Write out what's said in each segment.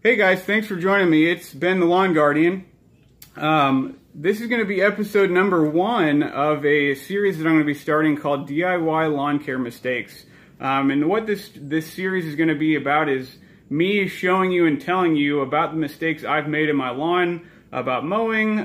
Hey guys, thanks for joining me. It's Ben the Lawn Guardian. This is going to be episode number 1 of a series that I'm going to be starting called DIY Lawn Care Mistakes. And what this series is going to be about is me showing you and telling you about the mistakes I've made in my lawn, about mowing,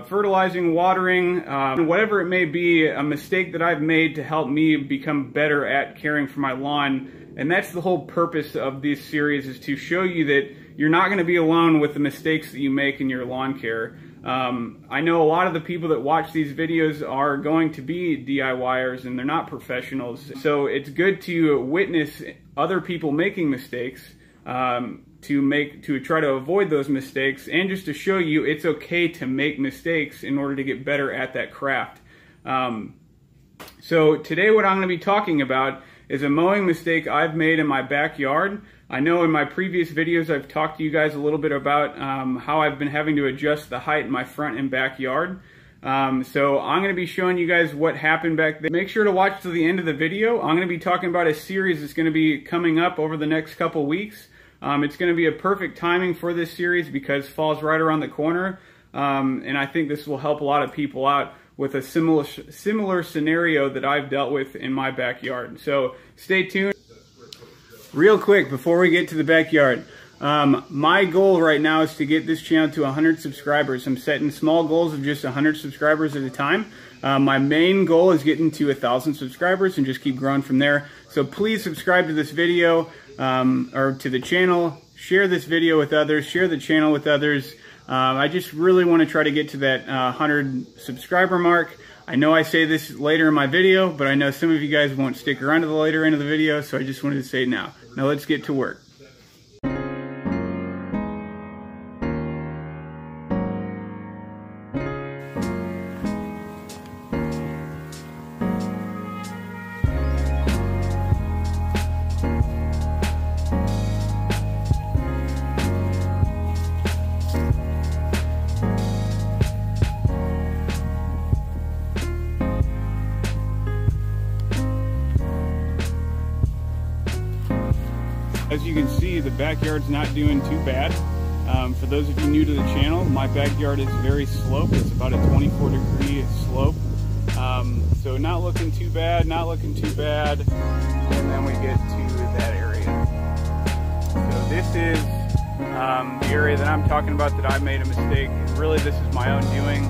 fertilizing, watering, whatever it may be, a mistake that I've made to help me become better at caring for my lawn. And that's the whole purpose of this series, is to show you that you're not going to be alone with the mistakes that you make in your lawn care. I know a lot of the people that watch these videos are going to be DIYers and they're not professionals. So it's good to witness other people making mistakes, to try to avoid those mistakes, and just to show you it's okay to make mistakes in order to get better at that craft. So today what I'm going to be talking about is a mowing mistake I've made in my backyard. I know in my previous videos I've talked to you guys a little bit about how I've been having to adjust the height in my front and backyard. So I'm going to be showing you guys what happened back there. Make sure to watch to the end of the video. I'm going to be talking about a series that's going to be coming up over the next couple weeks. It's going to be a perfect timing for this series because fall's right around the corner. And I think this will help a lot of people out with a similar scenario that I've dealt with in my backyard. So stay tuned. Real quick, before we get to the backyard, my goal right now is to get this channel to 100 subscribers. I'm setting small goals of just 100 subscribers at a time. My main goal is getting to 1,000 subscribers and just keep growing from there. So please subscribe to this video or to the channel. Share this video with others. Share the channel with others. I just really want to try to get to that 100 subscriber mark. I know I say this later in my video, but I know some of you guys won't stick around to the later end of the video, so I just wanted to say it now. Now let's get to work. As you can see, the backyard's not doing too bad. For those of you new to the channel, my backyard is very sloped. It's about a 24-degree slope. So not looking too bad, not looking too bad. And then we get to that area. So this is the area that I'm talking about that I made a mistake. And really, this is my own doing.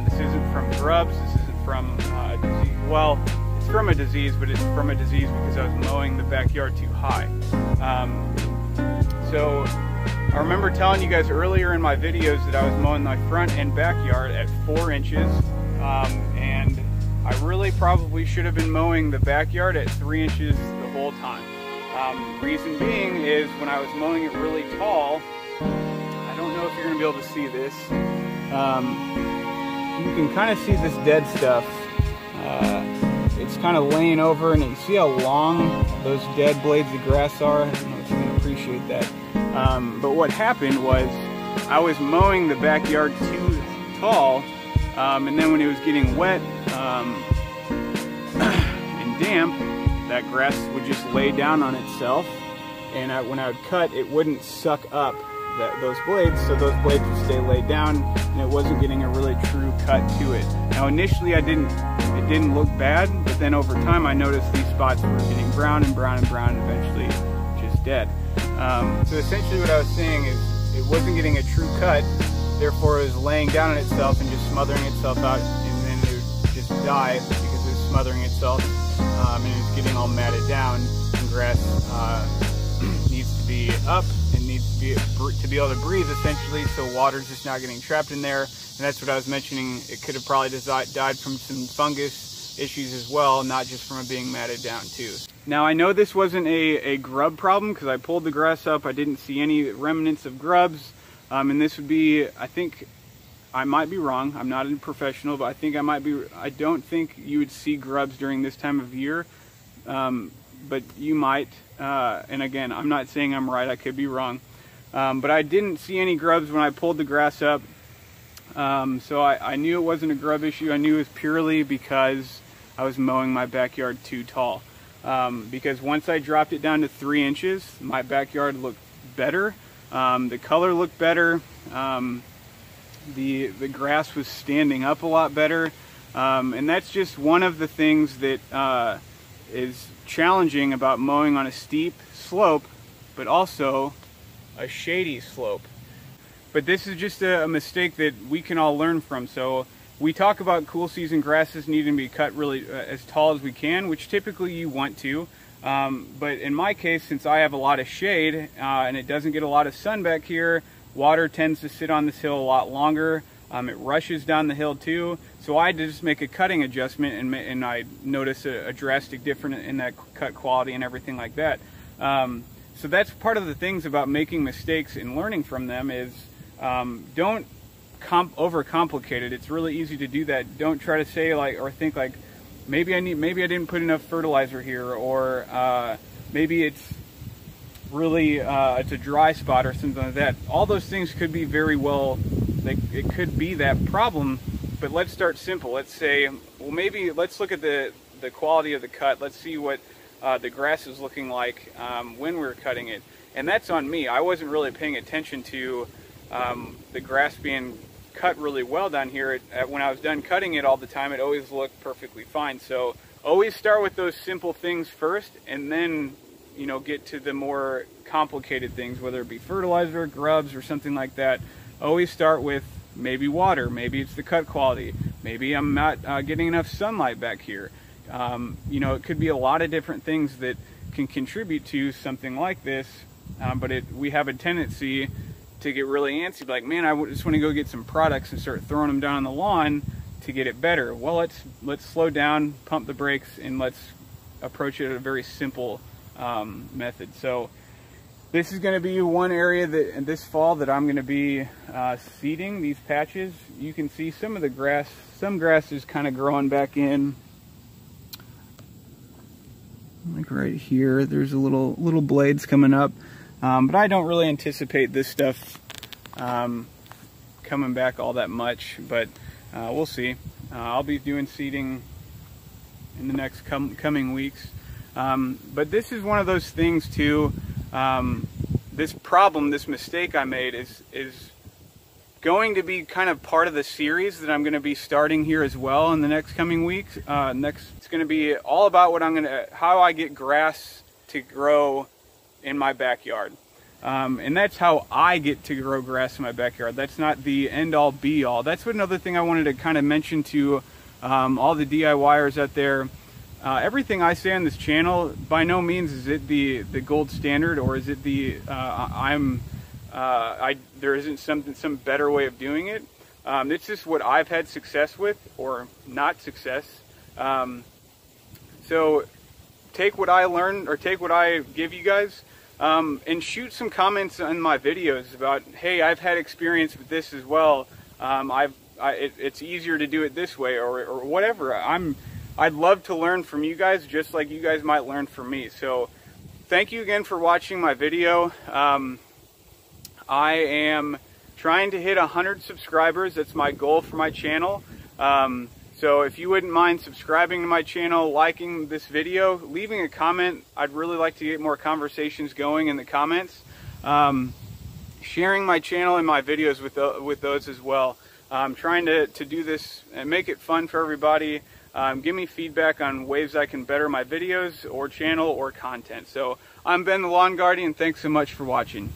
This isn't from grubs. This isn't from a disease. Well, it's from a disease, but it's from a disease because I was mowing the backyard too high. So I remember telling you guys earlier in my videos that I was mowing my front and backyard at 4 inches, and I really probably should have been mowing the backyard at 3 inches the whole time. Reason being is when I was mowing it really tall, I don't know if you're going to be able to see this, you can kind of see this dead stuff. It's kind of laying over, and you see how long those dead blades of grass are. I don't know if you can appreciate that. But what happened was I was mowing the backyard too tall, and then when it was getting wet and damp, that grass would just lay down on itself, and when I would cut, it wouldn't suck up those blades, so those blades would stay laid down, and it wasn't getting a really true cut to it. Now initially it didn't look bad, but then over time I noticed these spots were getting brown and brown and brown, and eventually just dead. So essentially what I was saying is it wasn't getting a true cut, therefore it was laying down on itself and just smothering itself out, and then it would just die because it was smothering itself, and it was getting all matted down, and grass needs to be up and needs to be able to breathe essentially, so water's just not getting trapped in there. And that's what I was mentioning. It could have probably died from some fungus issues as well, not just from it being matted down too. Now I know this wasn't a grub problem because I pulled the grass up. I didn't see any remnants of grubs. And this would be, I think, I might be wrong. I'm not a professional, but I think I might be. I don't think you would see grubs during this time of year, but you might. And again, I'm not saying I'm right. I could be wrong. But I didn't see any grubs when I pulled the grass up. So I knew it wasn't a grub issue. I knew it was purely because I was mowing my backyard too tall. Because once I dropped it down to 3 inches, my backyard looked better. The color looked better. The grass was standing up a lot better. And that's just one of the things that is challenging about mowing on a steep slope, but also a shady slope. But this is just a mistake that we can all learn from. So we talk about cool season grasses needing to be cut really as tall as we can, which typically you want to. But in my case, since I have a lot of shade and it doesn't get a lot of sun back here, water tends to sit on this hill a lot longer. It rushes down the hill too. So I had to just make a cutting adjustment, and I notice a drastic difference in that cut quality and everything like that. So that's part of the things about making mistakes and learning from them is don't overcomplicate it. It's really easy to do that. Don't try to say like or think like maybe I didn't put enough fertilizer here, or maybe it's really it's a dry spot or something like that. All those things could be very well, it could be that problem, but let's start simple. Let's say, well, maybe let's look at the quality of the cut. Let's see what the grass is looking like when we're cutting it. And that's on me. I wasn't really paying attention to the grass being cut really well down here. When I was done cutting it all the time, it always looked perfectly fine. So always start with those simple things first, and then get to the more complicated things, whether it be fertilizer, grubs, or something like that. Always start with maybe water, maybe it's the cut quality, maybe I'm not getting enough sunlight back here. It could be a lot of different things that can contribute to something like this, but we have a tendency to get really antsy, like, man, I just want to go get some products and start throwing them down on the lawn to get it better. Well, let's slow down, pump the brakes, and let's approach it at a very simple method. So this is going to be one area that this fall that I'm going to be seeding these patches. You can see some of the grass, some grass is kind of growing back in. Like right here, there's a little blades coming up, but I don't really anticipate this stuff coming back all that much, but we'll see. I'll be doing seeding in the next coming weeks. But this is one of those things too. This mistake I made is going to be kind of part of the series that I'm going to be starting here as well in the next coming weeks. It's going to be all about how I get grass to grow in my backyard. And that's how I get to grow grass in my backyard. That's not the end-all be-all. That's another thing I wanted to kind of mention to all the DIYers out there. Everything I say on this channel, by no means is it the gold standard, or is it there isn't some better way of doing it. It's just what I've had success with, or not success. So take what I learned, or take what I give you guys, and shoot some comments on my videos about, hey, I've had experience with this as well. It's easier to do it this way, or whatever. I'd love to learn from you guys, just like you guys might learn from me. So thank you again for watching my video. I am trying to hit 100 subscribers. That's my goal for my channel. So if you wouldn't mind subscribing to my channel, liking this video, leaving a comment. I'd really like to get more conversations going in the comments. Sharing my channel and my videos with those as well. I'm trying to do this and make it fun for everybody. Give me feedback on ways I can better my videos or channel or content. So I'm Ben the Lawn Guardian. Thanks so much for watching.